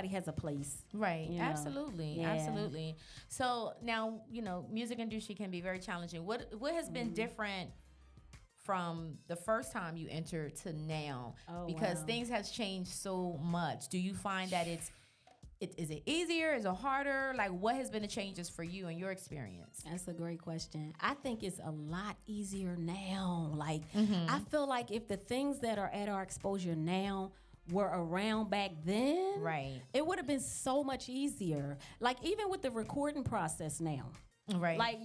everybody has a place. Right. You know? Absolutely. Yeah. Absolutely. So now, music industry can be very challenging. What has been different from the first time you entered to now? Oh, Because wow. things has changed so much. Do you find that is it easier? Is it harder? Like, what has been the changes for you and your experience? That's a great question. I think it's a lot easier now. Like, Mm-hmm. I feel like if the things that are at our exposure now were around back then, Right. it would have been so much easier. Like, even with the recording process now. Right. Like,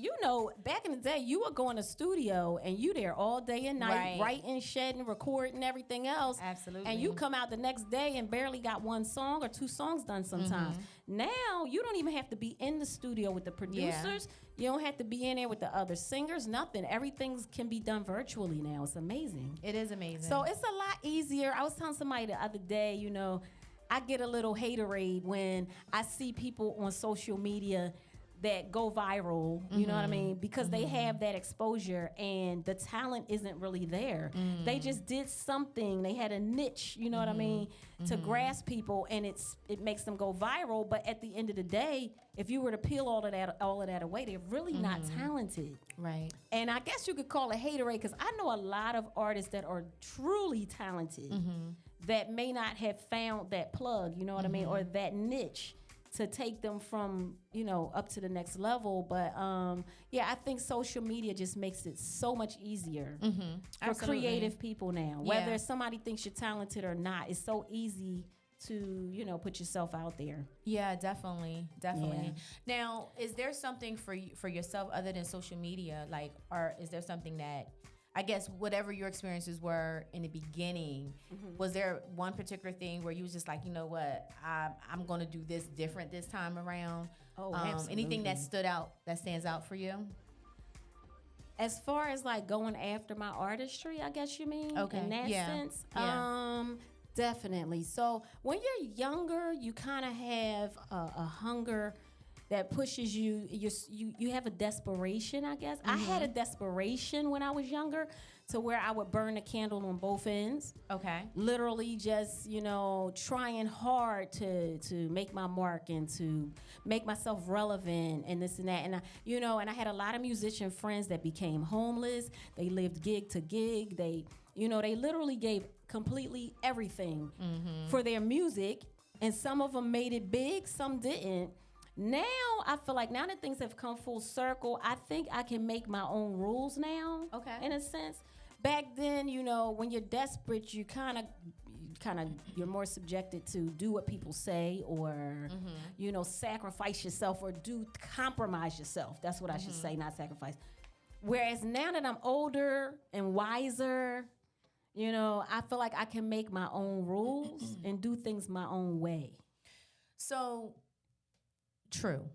back in the day, you would go in a studio and you there all day and night, Right. writing, shedding, recording, everything else. Absolutely. And you come out the next day and barely got one song or two songs done sometimes. Mm-hmm. Now, you don't even have to be in the studio with the producers. You don't have to be in there with the other singers, nothing. Everything can be done virtually now. It's amazing. It is amazing. So it's a lot easier. I was telling somebody the other day, I get a little haterade when I see people on social media that go viral, you know what I mean? Because they have that exposure and the talent isn't really there. They just did something. They had a niche, you know what I mean, to grasp people, and it makes them go viral. But at the end of the day, if you were to peel all of that away, they're really not talented. right. And I guess you could call it haterade, because I know a lot of artists that are truly talented that may not have found that plug, you know what I mean, or that niche to take them from, up to the next level. But I think social media just makes it so much easier for Absolutely. creative people now. Yeah. Whether somebody thinks you're talented or not, it's so easy to, put yourself out there. Yeah, definitely. Yeah. Now, is there something for yourself other than social media? Like, or is there something that, I guess, whatever your experiences were in the beginning, was there one particular thing where you was just like, you know what, I'm going to do this different this time around? Oh, anything that absolutely. stands out for you? As far as like going after my artistry, I guess you mean, Okay, in that yeah, sense. yeah. Definitely. So when you're younger, you kind of have a hunger that pushes you. You have a desperation, I guess. I had a desperation when I was younger, to where I would burn the candle on both ends. Okay. Literally just, trying hard to make my mark and to make myself relevant and this and that. And I had a lot of musician friends that became homeless. They lived gig to gig. They literally gave completely everything for their music. And some of them made it big, some didn't. Now, I feel like now that things have come full circle, I think I can make my own rules now. Okay. In a sense. Back then, when you're desperate, you're more subjected to do what people say, or sacrifice yourself, or compromise yourself. That's what I should say, not sacrifice. Whereas now that I'm older and wiser, I feel like I can make my own rules and do things my own way. So, true.